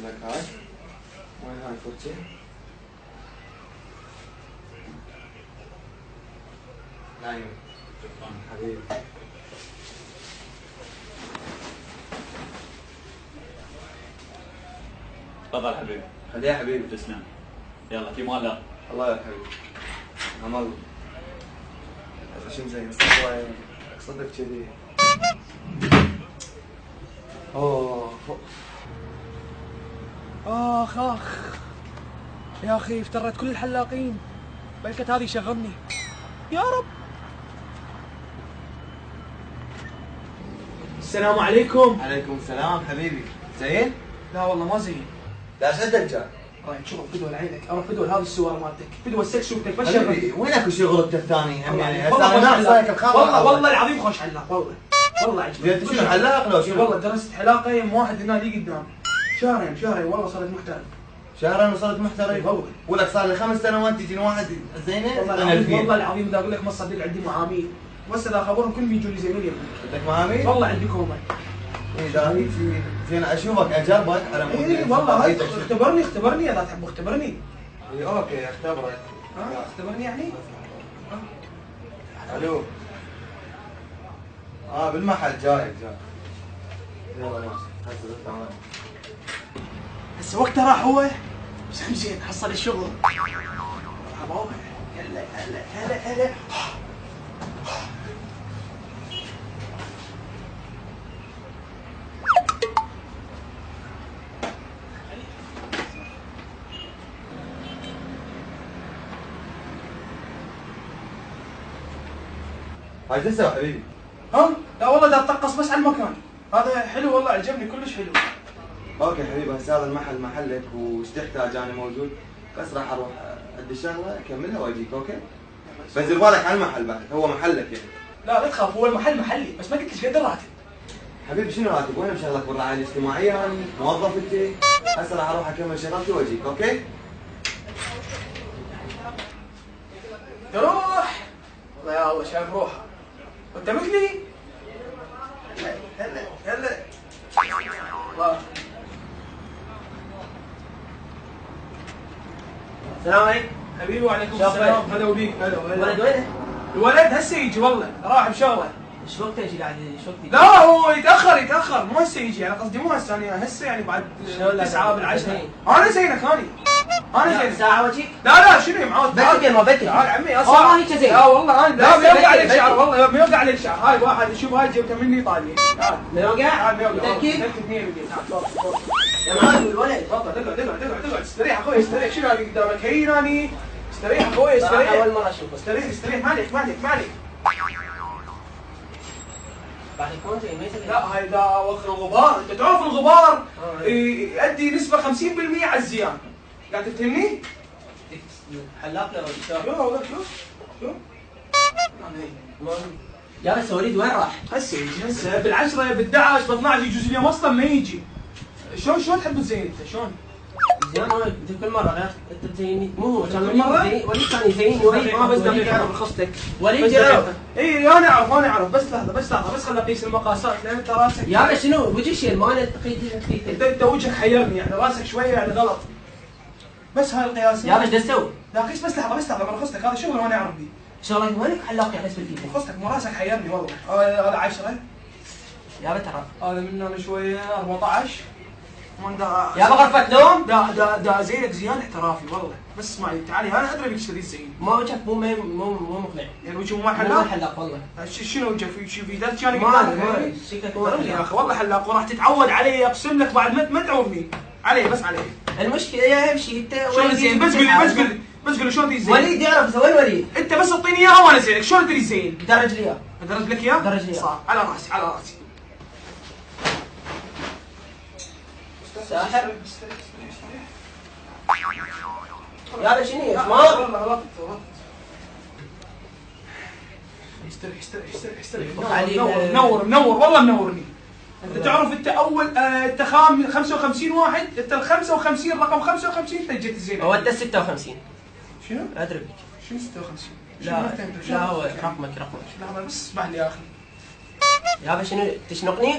لك هاي. وين هاي الكرسي؟ نايم. شكرا حبيبي. تفضل حبيبي. خليها حبيبي. تسلم. يلا في مال لا. الله يا حبيبي. عمل شو مزين والله صدق كذي. اوه اخ يا اخي افترت كل الحلاقين، بلكت هذه شغلني يا رب. السلام عليكم. عليكم السلام حبيبي. زين؟ لا والله ما زين. لا شدك جاي. رايح شغل فدوى لعينك، اروح فدوى هذه السواره مالتك، فدوى السكسوتك بس حبيبي شغل. وين اكو شغلك الثاني هم يعني والله هسه انا صايك الخبر. والله العظيم خوش حلاق والله. والله عجبني. انت شنو حلاق لو شنو؟ والله درست حلاقه يم واحد هنا لي قدام. شهرين والله صرت محترف. شهرين وصلت محترف؟ والله. ولك صار لي 5 سنوات تجيني واحد زينه؟ والله العظيم بدي اقول لك ما تصدق عندي معاميل. بس اذا خبرهم كلهم يجوا لي زينين. عندك معامل؟ والله عندي كومه. اي داهي زين اشوفك اجربك على مود. اي والله هاي اختبرني اذا تحب اختبرني. اي اوكي اختبرك. اختبرني يعني؟ الو. بالمحل جايك. يلا ماشي. هسه تمام. هسه وقته راح هو. بس زين حصل الشغل. مرحبا. هلا. هاي شو تسوي حبيبي؟ ها؟ لا والله دا اتطقص بس على المكان. هذا حلو والله عجبني كلش حلو. اوكي حبيبي هسه هذا المحل محلك وش تحتاج انا موجود. بس راح اروح ادي الشغله اكملها واجيك اوكي؟ بس دير بالك على المحل بعد هو محلك يعني. لا تخاف هو المحل محلي بس ما قلت ليش قد الراتب. حبيبي شنو راتب؟ وين مشغلك بالرعايه الاجتماعيه يعني؟ موظف انت؟ هسه راح اروح اكمل شغلتي واجيك اوكي؟ روح. والله يا الله شايف روحه. وانت مثلي؟ هلا. الله. السلام عليكم. حبيبي وعليكم شوف السلام. هلا وبيك. هلا. الولد وينه؟ الولد هسه يجي والله راح بشغله. ايش وقته يجي قاعد ايش وقته؟ لا هو يتاخر مو هسه يجي انا قصدي مو هسه انا هسه يعني بعد شلون 9 بالعشرة. انا زينك انا زينك. ساعة وجهك؟ لا شنو معود بكر ما بكر. تعال عمي والله هيك زين. لا والله انا لا بس بيوقع بكر، عليك شعر بكر. والله بيوقع عليك شعر. هاي واحد شوف هاي جبتها مني ايطالي. تعال بيوقع؟ تعال بيوقع. متأكد؟ اثنين تعال يا معلم الولد. تفضل اقعد استريح اخوي استريح. شنو هذه قدامك هين اني استريح اخوي استريح. اول مرة اشوفه. استريح ما عليك. بعد يكون زين ما يصير. لا هاي دا وخر الغبار. انت تعرف الغبار يؤدي نسبة 50% على الزيان. قاعد تفهمني؟ حلاق له شوف يا بس وليد وين راح؟ هسه يجي هسه بالعشرة بال11 ب12 يجوز اليوم اصلا ما يجي. شلون تحب تزين انت شلون؟ زين انا انت كل مرة غير انت تزيني مو هو كان كل مرة؟ وليد كان يزيني وليد ما بس وليد يعرف يعرف. رخصتك. وليد يعرف. اي انا اعرف بس لحظة بس خل اقيس المقاسات لان انت راسك يا بس شنو وجه الشيء ما انا تقيت. انت وجهك حيرني يعني راسك شوية يعني غلط. بس هاي القياس. يا بس تسوي؟ لا قيس بس لحظة برخصتك هذا شغل وانا اعرف بيه. شغلك وينك حلاق يعني اسفل فيك؟ رخصتك مو راسك حيرني والله. هذا 10 يا بتعرف. هذا من هنا شوية 14 من دا يا بغرفة نوم؟ دا زينك زيان احترافي والله. بس اسمعي تعالي انا ادري بيك تشتري زين. ما وجهك مو مقنع. يعني وجهه مو مو حلاق؟ حلاق والله. شنو وجهه في فيدات كان ما شكلك مو يا حلاق. اخي والله حلاق وراح تتعود علي اقسم لك بعد ما تعوفني. علي. المشكلة يا امشي انت شلون زين بس قولي شلون تدري زين؟ وليد يعرف وين وليد؟ انت بس اعطيني اياها وانا زينك. شلون تدري زين؟ درج لي اياه. ادرج لك اياه؟ درج لي اياه. صار على راسي. ساحر. يا شنو والله اسمع. غلطت. استريح. منور والله منورني. انت تعرف انت اول انت 55 واحد. انت ال 55 رقم 55 انت جيت زين. هو انت 56. شنو؟ ادري بك. شنو 56؟ لا هو رقمك. لحظة بس اسمح لي يا اخي. يا شنو تشنقني؟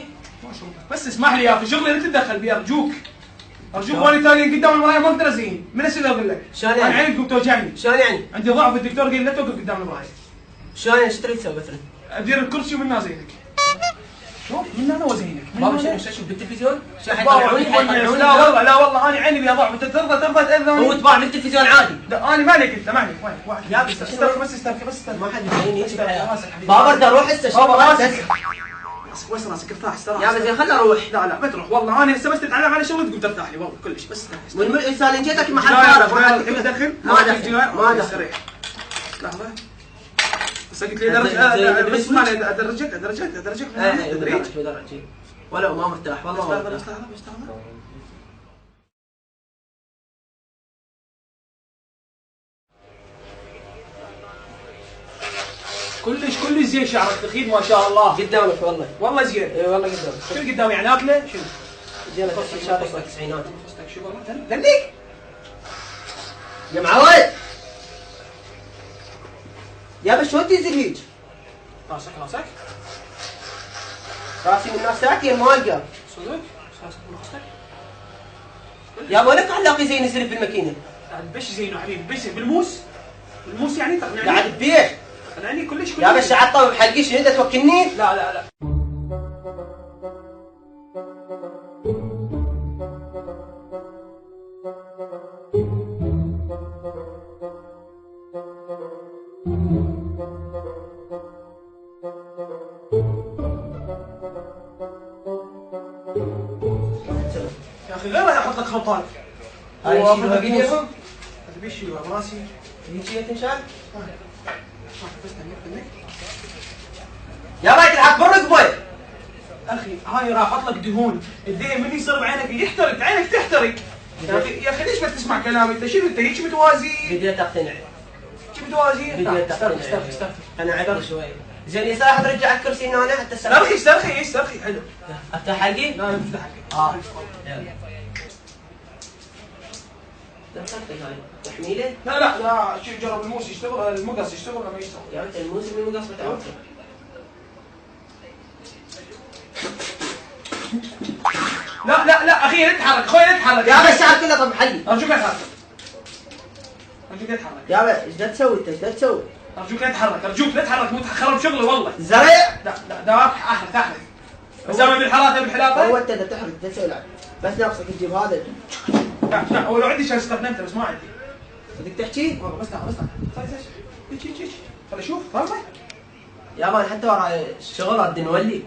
ما شاء الله بس اسمح لي يا اخي شغلي لا تتدخل بي ارجوك. ارجوك وانا ثاني قدام المرايه ما اقدر ازين، من اسئله اقول لك؟ شلون انا يعني؟ عيني تقوم توجعني، شلون يعني؟ عندي ضعف الدكتور قال لي لا توقف قدام المرايه. شلون يعني؟ ايش تريد تسوي مثلا؟ ادير الكرسي ومن هنا زينك. شوف من هنا وزينك. بابا شنو اشوف بالتلفزيون؟ شو بابا حيطلعوني؟ لا والله لا والله انا عيني بيها ضعف، انت ترضى تاذاني؟ هو طباع بالتلفزيون عادي. لا انا مالي قلت مالي واحد يا بس استرخي بس استرخي بس استرخي. ما حد يجيني ايش راسك حبيبي. بابا بدي اروح هسه. بابا راسك راسك وين راسك ارتاح استراحه. يا بس خلنا اروح. لا لا ما تروح والله، انا هسه بس تتعلم على شغل تقوم ترتاح لي والله كلش بس والانسان جيتك محل جاير فارغ. تبي تدخل؟ ما دخل. ما دخل. استريح. لحظه بس قلت لي بس اسمعني ادرجك تدريج. ولو ما مرتاح والله ما مرتاح. بس لحظه كلش زين شعرك ثخين ما شاء الله. قدامك والله. والله زين. اي والله قدامك. شنو قدامي يعني اكله؟ شنو؟ زين شارك التسعينات. شو والله ذنيك يا معود. يا بس شو تنزل هيك؟ راسك راسي من ناس ساعتين ما القى. صدق؟ راسك من راسك؟ يا ولك علاقي زين يصير بالماكينه. قاعد بش زينو حبيبي بش بالموس يعني تقنعني. قاعد تبيع. تقنعني كلش يا بس شعر طوب بحلقي شنو انت توكلني؟ لا يا اخي غير احط لك خلطان. هاي شيلوها بيديكم؟ هذا بيشيلوها براسي. هيك تنشال؟ يا باي تلحق بالركبه. اخي هاي راح احط لك دهون، الدهن من يصير بعينك يحترق، عينك تحترق. يا اخي ليش ما تسمع كلامي انت؟ شنو انت هيك متوازي؟ بديت اقتنع. هيك متوازي؟ بديت اقتنع. استرخي انا عقل شوي. زين يا صاحب ترجع الكرسي هنا حتى استرخي حلو. افتح حلقي؟ لا افتح حلقي. يلا. تحميله؟ لا شو جرب الموس يشتغل، المقص يشتغل ولا ما يشتغل؟ يا انت الموس من المقص بتعرفه. لا اخي لا تتحرك اخوي لا تتحرك. يا بس الشعر كله طب حلي. ارجوك لا تتحرك. يا بس ايش بدك تسوي انت؟ ايش بدك تسوي؟ ارجوك لا تتحرك مو تخرب شغلي والله. زرع؟ لا احرق اسامي بالحلاقه. هو انت بدك تحرق بدك تسوي لعب. بس ناقصك تجيب هذا. لا هو لو عندي شيء استخدمته بس ما عندي. بدك تحكي؟ والله بس لا هيك خلي اشوف والله. يا مان حتى ورا الشغل رد نولي.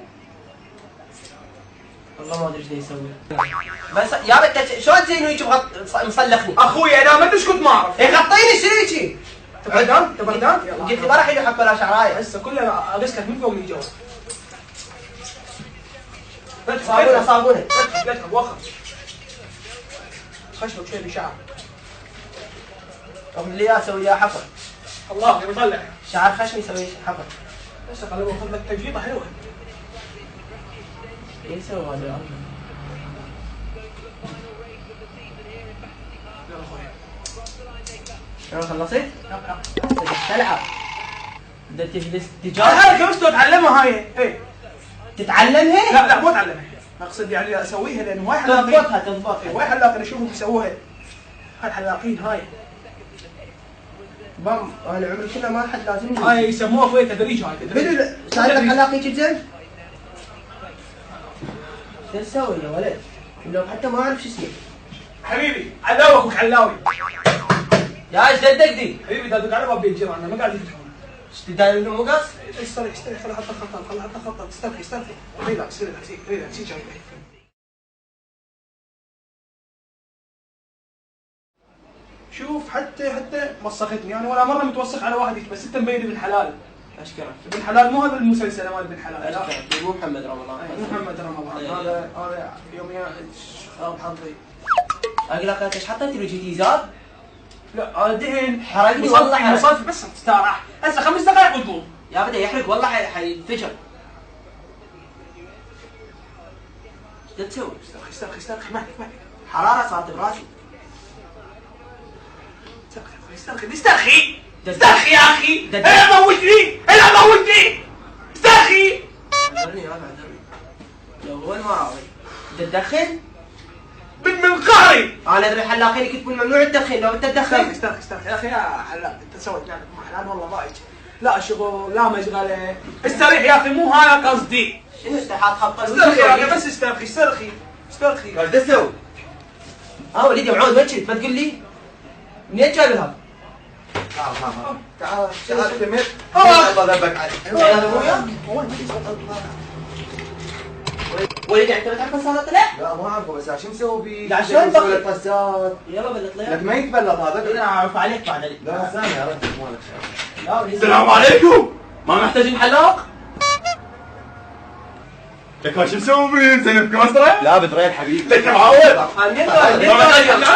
والله ما ادري ايش يسوي. بس يا بنت شلون زين هيك مصلخني؟ اخوي انا ما تسكت ما اعرف. غطيني شنو هيك؟ تبردان قلت لي ما راح يحط ولا شعرايه. هسه كله اغسلك من فوق من جوا. صابونه. لا وخر خشمك شوي بشعر. طب اللي يا اسوي يا حفر. الله يطلع شعر خشمي يسوي حفر. هسه خليني اخذ لك تجويطه حلوه. ايش يسوي هذا يا يلا اخوي. شنو خلصت؟ تلعب. بدك تجلس الحركه بس تتعلمها هاي. اي تتعلمها؟ لا مو اتعلمها، اقصد يعني اسويها لان وايد حلاقين تضبطها. وايد حلاقين اشوفهم يسووها. هاي الحلاقين هاي بام انا عمري كله ما حد لازمني. هاي يسموها فوق تدريج. هاي تدريج. صار لك حلاقي جد زين؟ شو تسوي يا ولد؟ لو حتى ما اعرف شو اسمه. حبيبي علاوي اخوك علاوي. يا ايش ددك دي؟ حبيبي دادك على باب الجيران ما قاعد يفتحون. ايش تداير المقص؟ استرخي خلي احط الخطه استرخي ريلاكس شوف حتى وسختني انا ولا مره متوسخ على واحد بس انت مبين ابن حلال. اشكرك. ابن حلال مو هذا المسلسل مال ابن حلال. اشكرك. مو محمد رمضان. محمد رمضان هذا يوم خرب حظي. اقلق ايش حطيت له تيزار؟ لا دهن حرقني والله. مصفي بس تستراح هسه 5 دقائق وتقوم. يا بدا يحرق والله حينفجر. ايش تسوي؟ استرخي مالك حراره صارت براسي. استرخي يا اخي. انا موتني استرخي. عذرني يا عذرني. لو هو ما راضي تتدخل؟ من قهري انا ادري الحلاقين يكتبون ممنوع التدخين، لو انت تدخن استرخي يا اخي يا حلاق، انت سويت لعبه مع حلال والله ضايج. لا شغل لا مشغله، استريح يا اخي مو هاي قصدي. شنو انت حاط خط استرخي يا اخي بس استرخي. ايش تسوي؟ وليدي معود وين كنت؟ ما تقول لي منين جايب هذا؟ تعال كمل. الله ذبك عليك. هذا ابويا؟ وليدي انت ما تعرف فساد طلع؟ لا ما اعرفه بس شو مسوي بيه؟ لا، شلون مسوي بقي؟ لك فساد. يلا بلط لي. لك ما يتبلط هذا. انا اعرف عليك بعد عليك. لا ثانية يا رجل مالك شغل. لا وليدي. السلام عليكم. ما محتاجين حلاق؟ لك شو مسوي بيه؟ زين بكاسره؟ لا بدريل حبيبي. لك معود. منين قال؟